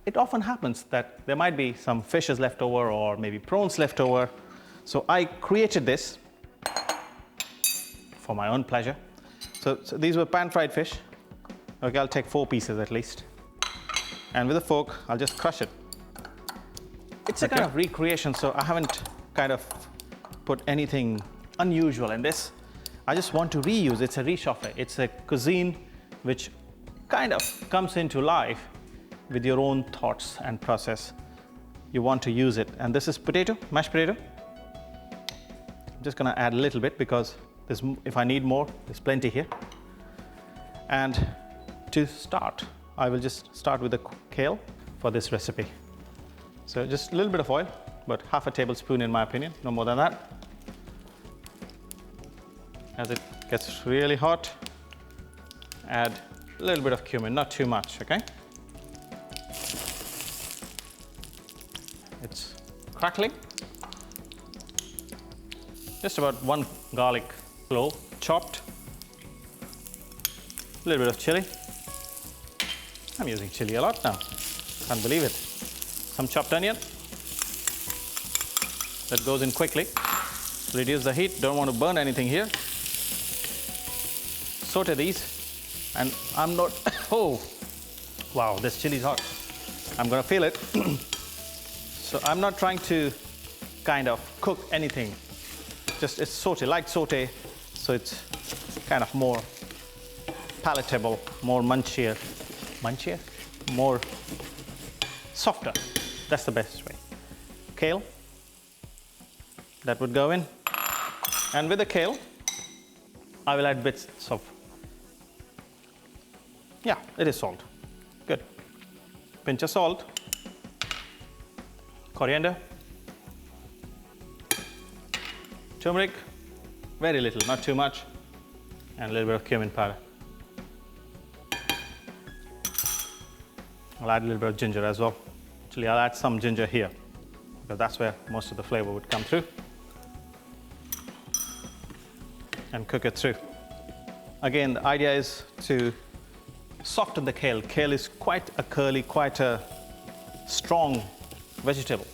it often happens that there might be some fishes left over or maybe prawns left over. So I created this for my own pleasure. So these were pan-fried fish. Okay, I'll take 4 pieces at least. And with a fork, I'll just crush it. It's a kind of recreation, so I haven't kind of put anything unusual in this. I just want to reuse. It's a réchauffé. It's a cuisine which kind of comes into life with your own thoughts and process. You want to use it. And this is potato, mashed potato. I'm just gonna add a little bit because if I need more, there's plenty here. And to start, I will just start with the kale for this recipe. So just a little bit of oil, but half a tablespoon in my opinion, no more than that. As it gets really hot, add a little bit of cumin, not too much, okay? It's crackling. Just about 1 garlic clove, chopped. A little bit of chili. I'm using chili a lot now, can't believe it. Some chopped onion. That goes in quickly. Reduce the heat, don't want to burn anything here. Saute these, and I'm not, oh, wow, this chili is hot. I'm gonna feel it. So I'm not trying to kind of cook anything. Just it's saute, light saute, so it's kind of more palatable, more munchier, more softer. That's the best way. Kale, that would go in. And with the kale, I will add bits of, yeah, it is salt. Good. Pinch of salt, coriander, turmeric, very little, not too much, and a little bit of cumin powder. I'll add a little bit of ginger as well. Actually, I'll add some ginger here because that's where most of the flavor would come through. And cook it through. Again, the idea is to soften the kale. Kale is quite a curly, quite a strong vegetable.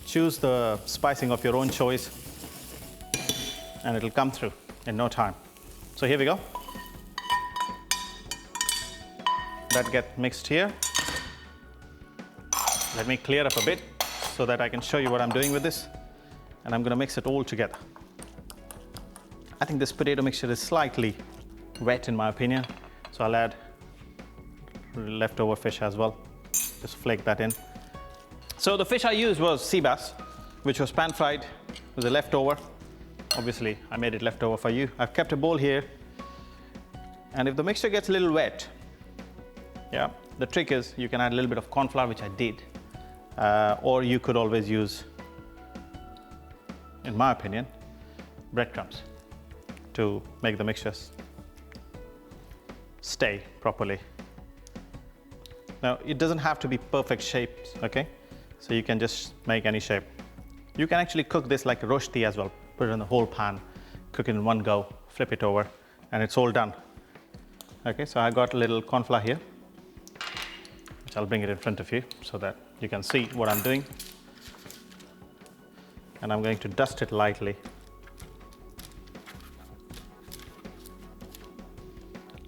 Choose the spicing of your own choice and it'll come through in no time. So here we go. That gets mixed here. Let me clear up a bit so that I can show you what I'm doing with this. And I'm going to mix it all together. I think this potato mixture is slightly wet in my opinion, so I'll add leftover fish as well. Just flake that in. So the fish I used was sea bass, which was pan fried. It was a leftover. Obviously, I made it leftover for you. I've kept a bowl here. And if the mixture gets a little wet, yeah, the trick is you can add a little bit of corn flour, which I did. Or you could always use, in my opinion, breadcrumbs to make the mixtures stay properly. Now, it doesn't have to be perfect shapes, okay? So you can just make any shape. You can actually cook this like a rosti as well. Put it in the whole pan, cook it in one go, flip it over, and it's all done. Okay, so I got a little corn flour here, which I'll bring it in front of you so that you can see what I'm doing. And I'm going to dust it lightly.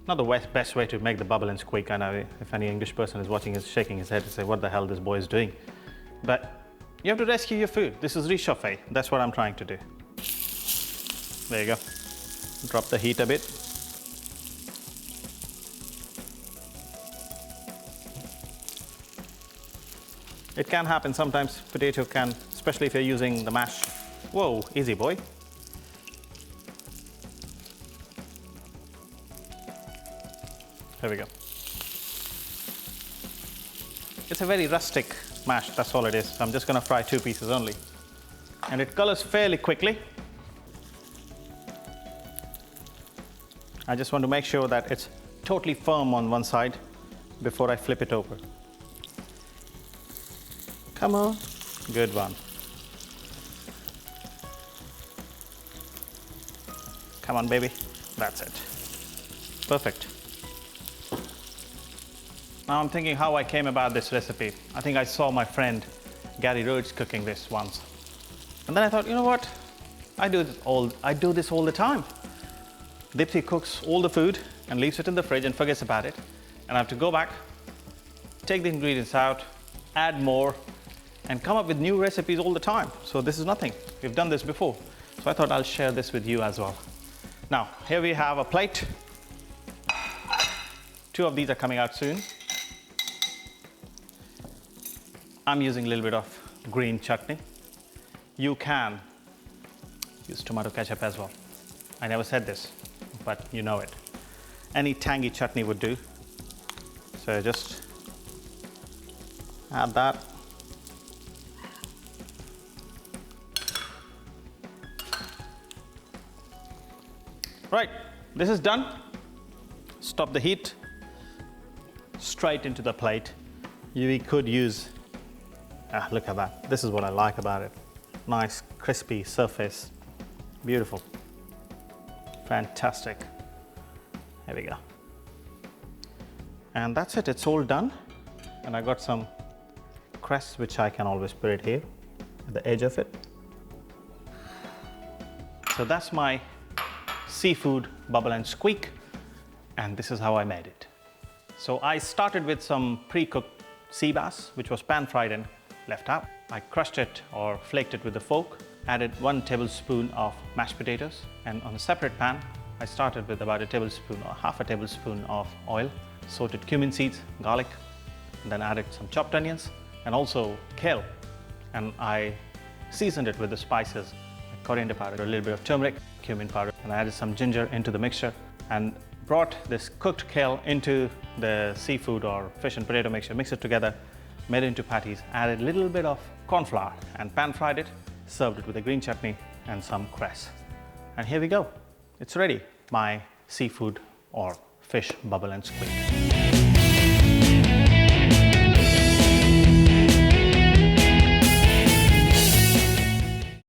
Not the best way to make the bubble and squeak. I know if any English person is watching is shaking his head to say, what the hell this boy is doing? But you have to rescue your food. This is réchauffé. That's what I'm trying to do. There you go. Drop the heat a bit. It can happen sometimes. Potato can, especially if you're using the mash. Whoa, easy boy. There we go. It's a very rustic mash, that's all it is. So I'm just going to fry 2 pieces only. And it colors fairly quickly. I just want to make sure that it's totally firm on one side before I flip it over. Come on. Good one. Come on, baby. That's it. Perfect. Now I'm thinking how I came about this recipe. I think I saw my friend Gary Rhodes cooking this once. And then I thought, you know what? I do this all the time. Dipsy cooks all the food and leaves it in the fridge and forgets about it. And I have to go back, take the ingredients out, add more, and come up with new recipes all the time. So this is nothing. We've done this before. So I thought I'll share this with you as well. Now, here we have a plate. 2 of these are coming out soon. I'm using a little bit of green chutney. You can use tomato ketchup as well. I never said this, but you know it. Any tangy chutney would do. So just add that. Right, this is done. Stop the heat. Straight into the plate. You could use, look at that. This is what I like about it. Nice, crispy surface. Beautiful. Fantastic. There we go. And that's it, it's all done. And I got some cress, which I can always put it here, at the edge of it. So that's my seafood bubble and squeak. And this is how I made it. So I started with some pre-cooked sea bass, which was pan-fried and left out. I crushed it or flaked it with a fork, added 1 tablespoon of mashed potatoes, and on a separate pan, I started with about a tablespoon or half a tablespoon of oil, sauteed cumin seeds, garlic, and then added some chopped onions and also kale. And I seasoned it with the spices, like coriander powder, a little bit of turmeric, cumin powder, and I added some ginger into the mixture and brought this cooked kale into the seafood or fish and potato mixture, mixed it together, made it into patties, added a little bit of corn flour and pan-fried it, served it with a green chutney and some cress. And here we go. It's ready, my seafood or fish bubble and squeak.